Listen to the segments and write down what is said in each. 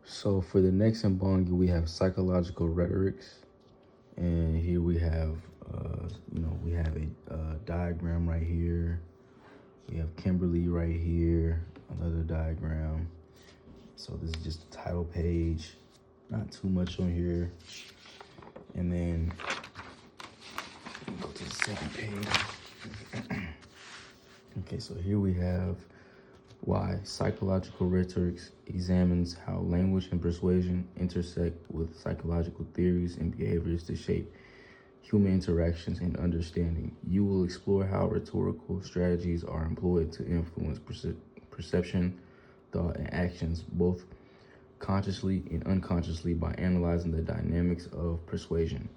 So for the next Mbongi, we have psychological rhetorics, and here we have, we have a diagram right here. We have Kimberly right here, another diagram. So this is just the title page, not too much on here. And then go to the second page. Okay, so here we have why psychological rhetorics examines how language and persuasion intersect with psychological theories and behaviors to shape human interactions and understanding. You will explore how rhetorical strategies are employed to influence perception, thought, and actions, both consciously and unconsciously, by analyzing the dynamics of persuasion,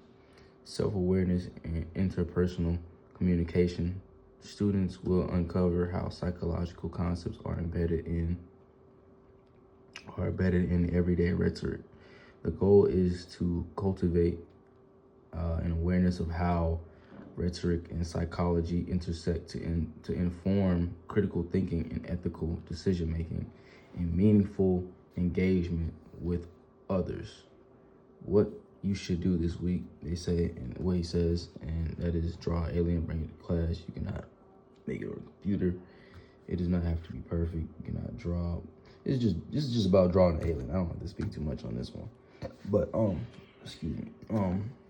self-awareness, and interpersonal communication. Students will uncover how psychological concepts are embedded in everyday rhetoric. The goal is to cultivate an awareness of how rhetoric and psychology intersect to inform critical thinking and ethical decision making and meaningful engagement with others. What you should do this week, they say, and what he says, and that is draw an alien, bring it to class. You cannot make it on a computer. It does not have to be perfect. You cannot draw. This is just about drawing an alien. I don't have to speak too much on this one, but excuse me.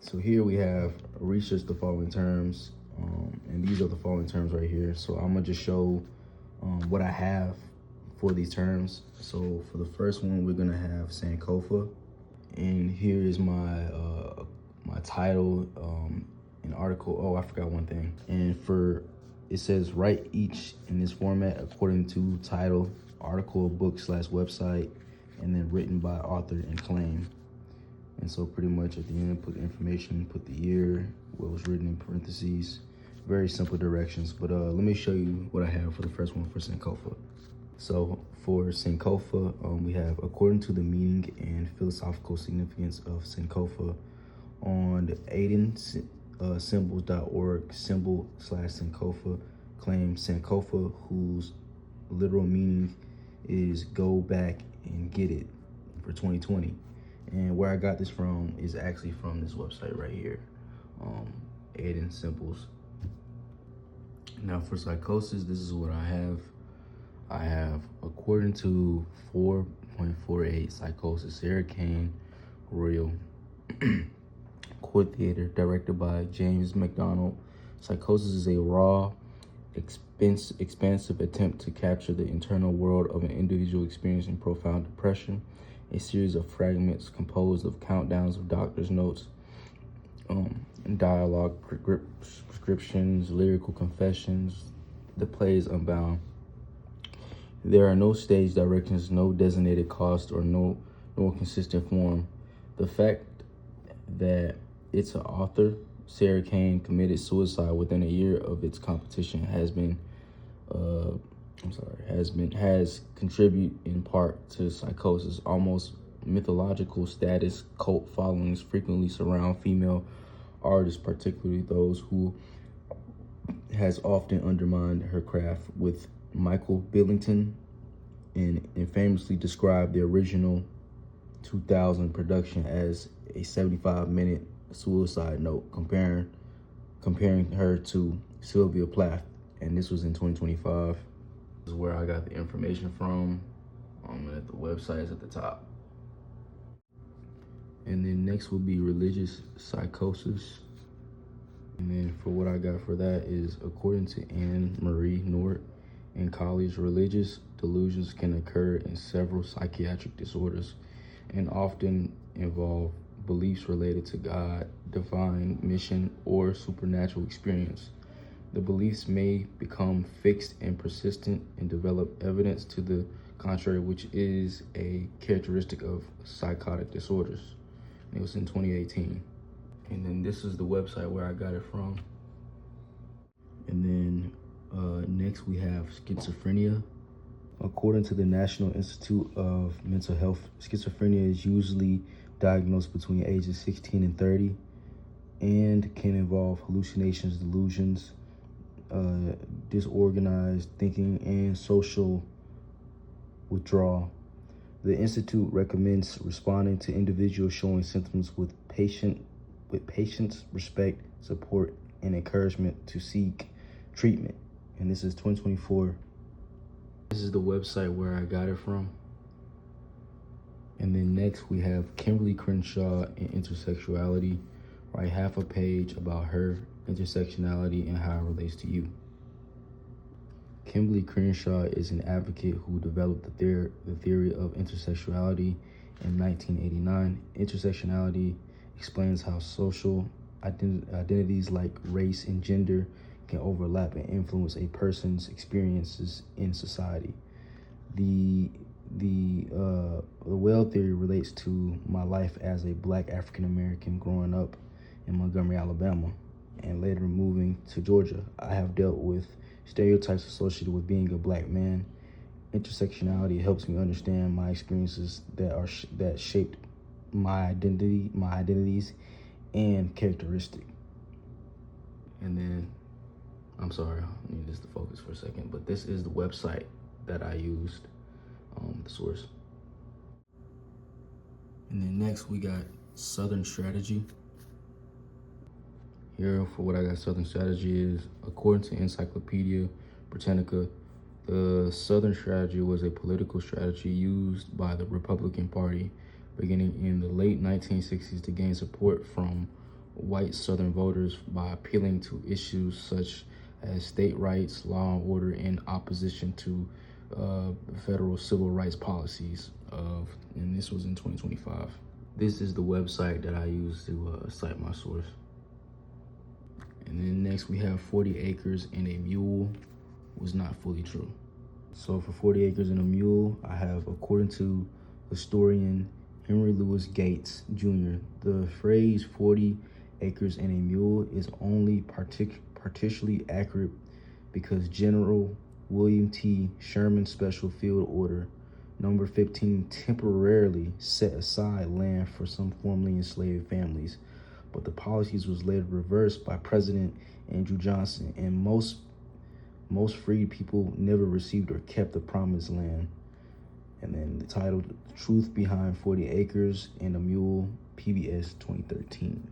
So here we have research the following terms, and these are the following terms right here. So I'm gonna just show what I have for these terms. So for the first one, we're gonna have Sankofa, and here is my my title, an article. Oh, I forgot one thing. And for it says write each in this format according to title, article, book / website, and then written by author and claim. And so pretty much at the end, put the information, put the year, what was written in parentheses. Very simple directions, but let me show you what I have for the first one for Sankofa. So for Sankofa, we have according to the meaning and philosophical significance of Sankofa on the symbols.org, symbol / Sankofa claims Sankofa, whose literal meaning is go back and get it for 2020. And where I got this from is actually from this website right here, Aiden Symbols. Now for psychosis, this is what I have. I have, according to 4.48 psychosis, Sarah Kane, Royal Court Theater, directed by James McDonald. Psychosis is a raw, expansive attempt to capture the internal world of an individual experiencing profound depression. A series of fragments composed of countdowns of doctor's notes, dialogue, prescriptions, lyrical confessions. The play is unbound. There are no stage directions, no designated cost, or no consistent form. The fact that its author, Sarah Kane, committed suicide within a year of its competition has contributed in part to psychosis. Almost mythological status cult followings frequently surround female artists, particularly those who has often undermined her craft, with Michael Billington and famously described the original 2000 production as a 75-minute suicide note, comparing her to Sylvia Plath, and this was in 2025. This is where I got the information from. At the website is at the top. And then next will be religious psychosis. And then for what I got for that is, according to Anne Marie Nort, in college, religious delusions can occur in several psychiatric disorders and often involve beliefs related to God, divine mission, or supernatural experience. The beliefs may become fixed and persistent and develop evidence to the contrary, which is a characteristic of psychotic disorders. It was in 2018. And then this is the website where I got it from. And then next we have schizophrenia. According to the National Institute of Mental Health, schizophrenia is usually diagnosed between ages 16 and 30 and can involve hallucinations, delusions, disorganized thinking, and social withdrawal. The Institute recommends responding to individuals showing symptoms with patience, respect, support, and encouragement to seek treatment. And this is 2024. This is the website where I got it from. And then next we have Kimberly Crenshaw and intersexuality. Write half a page about her intersectionality and how it relates to you. Kimberly Crenshaw is an advocate who developed the theory of intersectionality in 1989. Intersectionality explains how social identities like race and gender can overlap and influence a person's experiences in society. The well theory relates to my life as a Black African American growing up in Montgomery, Alabama, and later moving to Georgia. I have dealt with stereotypes associated with being a Black man. Intersectionality helps me understand my experiences that shaped my identities and characteristic. And then, I'm sorry, I need this to focus for a second, but this is the website that I used, the source. And then next we got Southern Strategy. Here for what I got, Southern Strategy is, according to Encyclopedia Britannica, the Southern Strategy was a political strategy used by the Republican Party beginning in the late 1960s to gain support from white Southern voters by appealing to issues such as state rights, law and order, and opposition to federal civil rights policies. And this was in 2025. This is the website that I used to cite my source. And then next we have 40 Acres and a Mule was not fully true. So for 40 Acres and a Mule, I have, according to historian Henry Louis Gates Jr., the phrase 40 acres and a mule is only partially accurate because General William T. Sherman's Special Field Order Number 15 temporarily set aside land for some formerly enslaved families, but the policies was later reversed by President Andrew Johnson, and most freed people never received or kept the promised land. And then the title, The Truth Behind 40 Acres and a Mule, PBS 2013.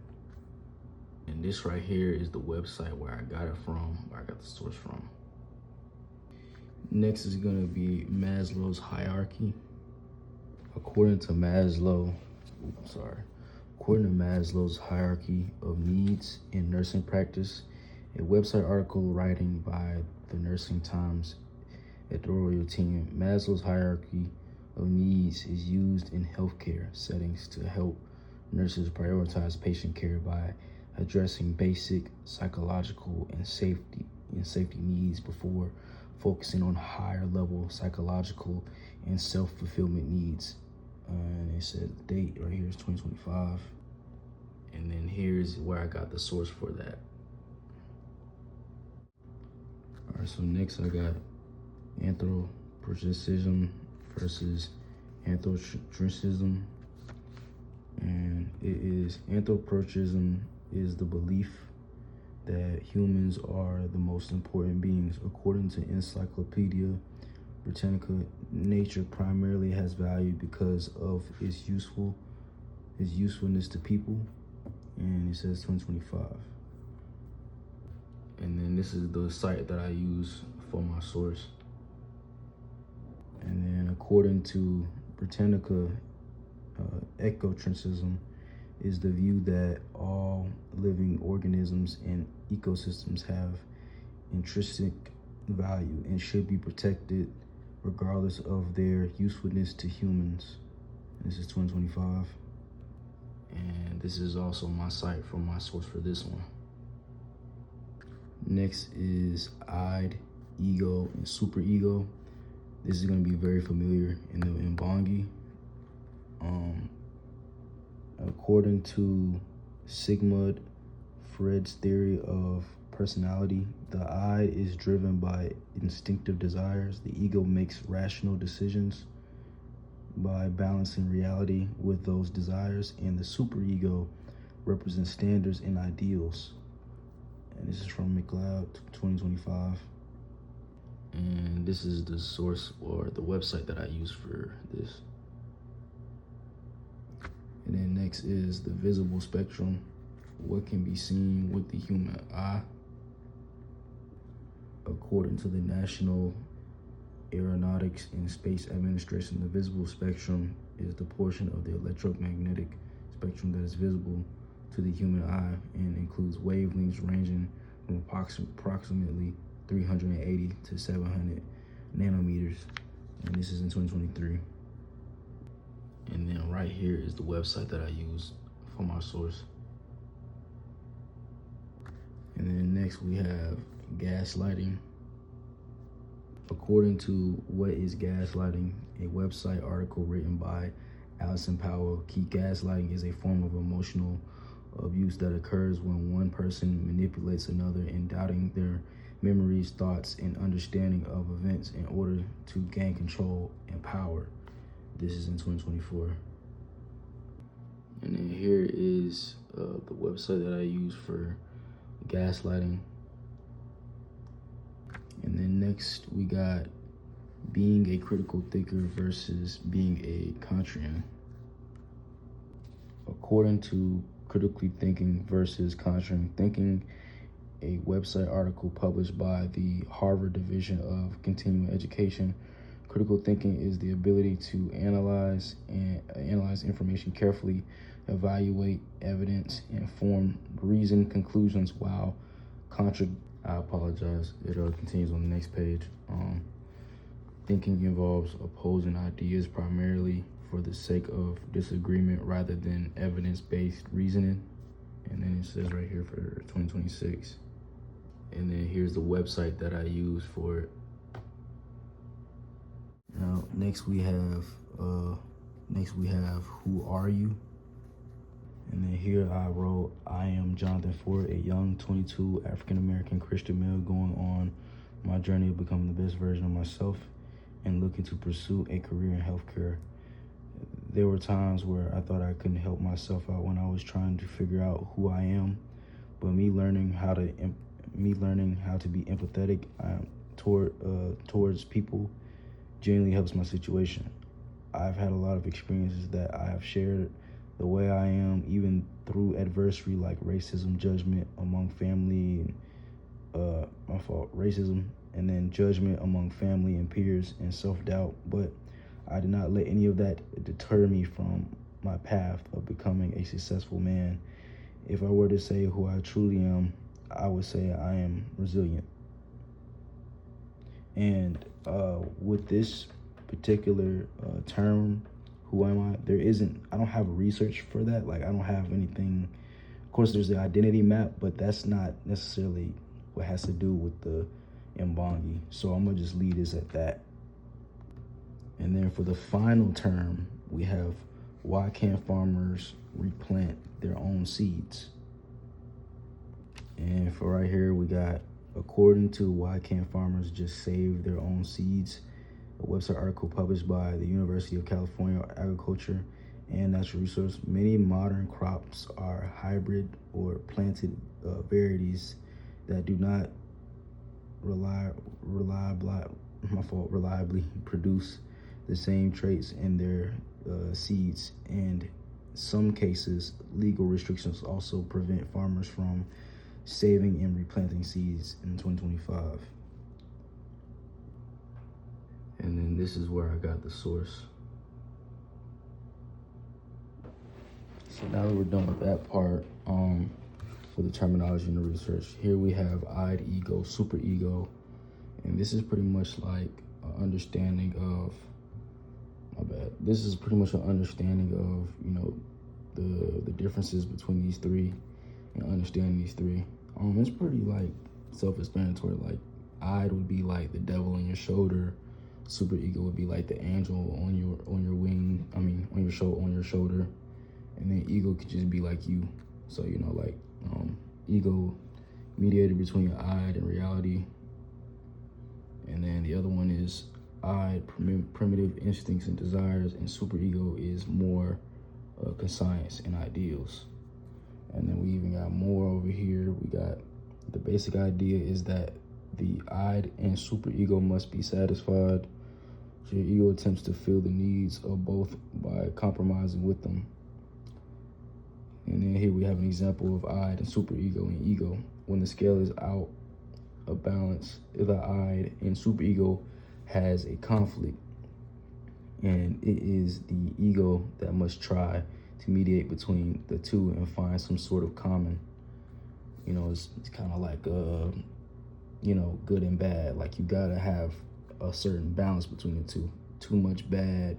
And this right here is the website where I got it from, where I got the source from. Next is gonna be Maslow's hierarchy. According to Maslow's hierarchy of needs in nursing practice, a website article writing by the Nursing Times editorial team, Maslow's hierarchy of needs is used in healthcare settings to help nurses prioritize patient care by addressing basic psychological and safety needs before focusing on higher level psychological and self-fulfillment needs. And it said the date right here is 2025. And then here's where I got the source for that. All right, so next I got anthropocentrism versus anthropocentrism. And it is, anthropocentrism is the belief that humans are the most important beings. According to Encyclopedia Britannica, nature primarily has value because of its usefulness to people. And it says 2025. And then this is the site that I use for my source. And then according to Britannica, ecocentrism is the view that all living organisms and ecosystems have intrinsic value and should be protected regardless of their usefulness to humans. This is 2025. And this is also my site for my source for this one. Next is Id, ego, and superego. This is going to be very familiar in Bongi. According to Sigmund Freud's theory of personality, the I is driven by instinctive desires. The ego makes rational decisions by balancing reality with those desires, and the superego represents standards and ideals. And this is from McLeod 2025. And this is the source or the website that I use for this. next is the visible spectrum. What can be seen with the human eye? According to the National Aeronautics and Space Administration, the visible spectrum is the portion of the electromagnetic spectrum that is visible to the human eye and includes wavelengths ranging from approximately 380 to 700 nanometers. And this is in 2023. And then right here is the website that I use for my source. And then next we have gaslighting. According to What is Gaslighting, a website article written by Alison Powell, gaslighting is a form of emotional abuse that occurs when one person manipulates another in doubting their memories, thoughts, and understanding of events in order to gain control and power. This is in 2024. And then here is the website that I use for gaslighting. And then next we got being a critical thinker versus being a contrarian. According to Critically Thinking versus Contrarian Thinking, a website article published by the Harvard Division of Continuing Education, critical thinking is the ability to analyze information carefully, evaluate evidence, and form reasoned conclusions while I apologize. It continues on the next page. Thinking involves opposing ideas primarily for the sake of disagreement rather than evidence-based reasoning. And then it says right here for 2026. And then here's the website that I use for it. Now, next we have Who Are You? And then here I wrote, I am Jonathan Ford, a young 22 African-American Christian male going on my journey of becoming the best version of myself and looking to pursue a career in healthcare. There were times where I thought I couldn't help myself out when I was trying to figure out who I am, but me learning how to be empathetic towards people genuinely helps my situation. I've had a lot of experiences that I have shared the way I am, even through adversity like racism, judgment among family, racism, and then judgment among family and peers and self-doubt. But I did not let any of that deter me from my path of becoming a successful man. If I were to say who I truly am, I would say I am resilient. And with this particular term, who am I? I don't have research for that. Like, I don't have anything. Of course, there's the identity map, but that's not necessarily what has to do with the Mbangi. So I'm gonna just leave this at that. And then for the final term, we have, why can't farmers replant their own seeds? And for right here, we got, according to Why Can't Farmers Just Save Their Own Seeds, a website article published by the University of California Agriculture and Natural Resource, many modern crops are hybrid or planted varieties that do not reliably produce the same traits in their seeds, and some cases legal restrictions also prevent farmers from saving and replanting seeds in 2025. And then this is where I got the source. So now that we're done with that part, for the terminology and the research, here we have id, ego, superego, and this is pretty much like an understanding of, this is pretty much an understanding of, the differences between these three and understanding these three. It's pretty like self-explanatory. Like, id would be like the devil on your shoulder, superego would be like the angel on your wing, on your shoulder, and then ego could just be like you. So ego mediated between your id and reality, and then the other one is primitive instincts and desires, and superego is more conscience and ideals. And then we even got more over here. We got the basic idea is that the id and superego must be satisfied. So your ego attempts to fill the needs of both by compromising with them. And then here we have an example of id and superego and ego. When the scale is out of balance, the id and superego has a conflict, and it is the ego that must try to mediate between the two and find some sort of common. It's kind of like good and bad. Like, you gotta have a certain balance between the two. Too much bad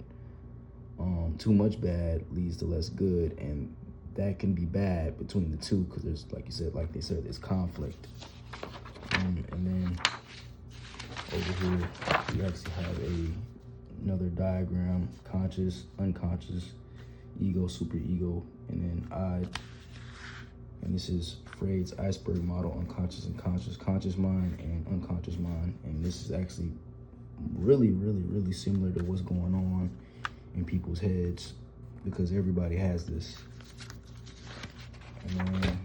leads to less good, and that can be bad between the two because there's, like they said, there's conflict. And then over here we actually have another diagram: conscious, unconscious, ego, superego, and then I. And this is Freud's iceberg model: unconscious and conscious, conscious mind and unconscious mind. And this is actually really, really, really similar to what's going on in people's heads, because everybody has this. And then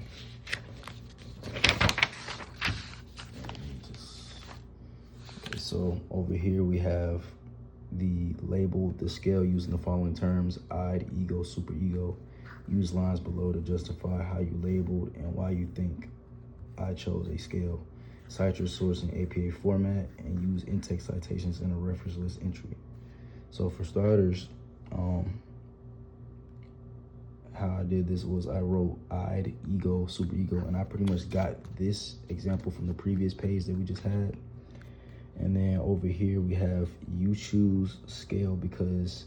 so over here we have the label, the scale using the following terms: id, ego, superego. Use lines below to justify how you labeled and why you think I chose a scale. Cite your source in APA format and use in-text citations in a reference list entry. So for starters, how I did this was I wrote id, ego, superego, and I pretty much got this example from the previous page that we just had. And then over here we have you choose scale because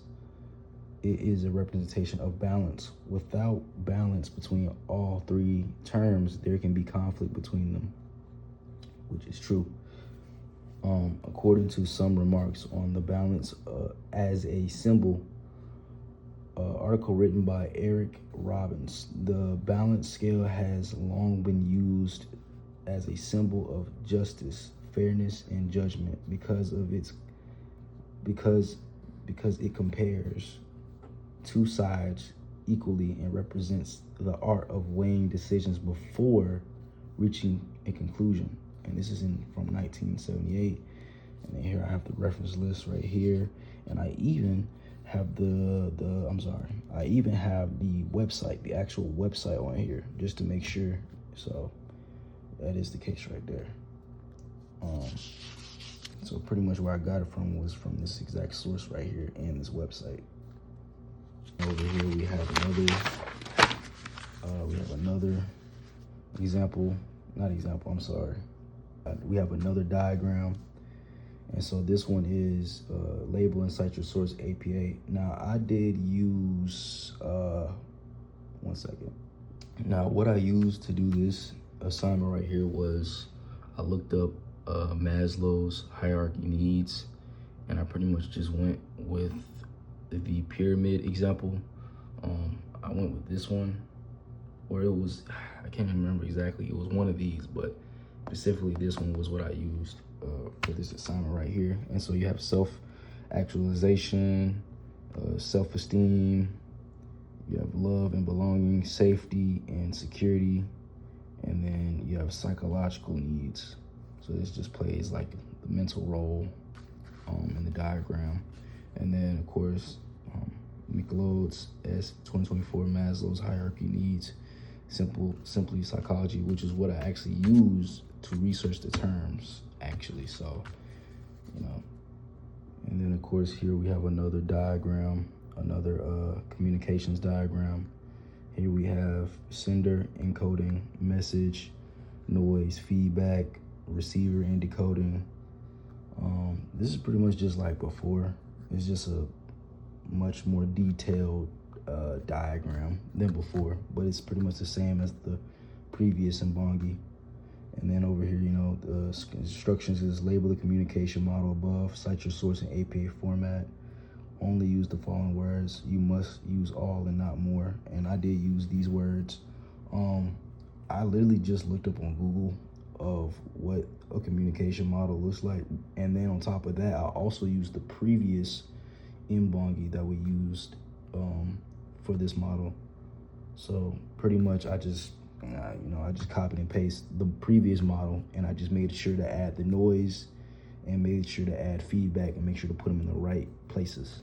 it is a representation of balance. Without balance between all three terms, there can be conflict between them, which is true. According to some remarks on the balance as a symbol, article written by Eric Robbins, the balance scale has long been used as a symbol of justice, fairness, and judgment because it compares two sides equally and represents the art of weighing decisions before reaching a conclusion. And this is from 1978. And then here I have the reference list right here, and I even have I even have the website, the actual website on here, just to make sure. So that is the case right there. So pretty much where I got it from was from this exact source right here and this website. Over here we have another we have another diagram. And so this one is label and cite your source APA. Now I did use one second. Now what I used to do this assignment right here was I looked up Maslow's hierarchy needs, and I pretty much just went with the pyramid example. I went with this one, or it was, I can't remember exactly, it was one of these, but specifically this one was what I used for this assignment right here. And so you have self-actualization, self-esteem, you have love and belonging, safety and security, and then you have psychological needs. So this just plays like the mental role in the diagram. And then of course, McLeod's S2024 Maslow's hierarchy needs, simply psychology, which is what I actually used to research the terms actually. So, and then of course here we have another diagram, another communications diagram. Here we have sender, encoding, message, noise, feedback, receiver, and decoding. This is pretty much just like before. It's just a much more detailed diagram than before, but it's pretty much the same as the previous Mbongi. And then over here, the instructions is label the communication model above, cite your source in APA format, only use the following words, you must use all and not more. And I did use these words. I literally just looked up on Google of what a communication model looks like, and then on top of that, I also used the previous Mbongi that we used for this model. So pretty much I just copied and pasted the previous model, and I just made sure to add the noise and made sure to add feedback and make sure to put them in the right places.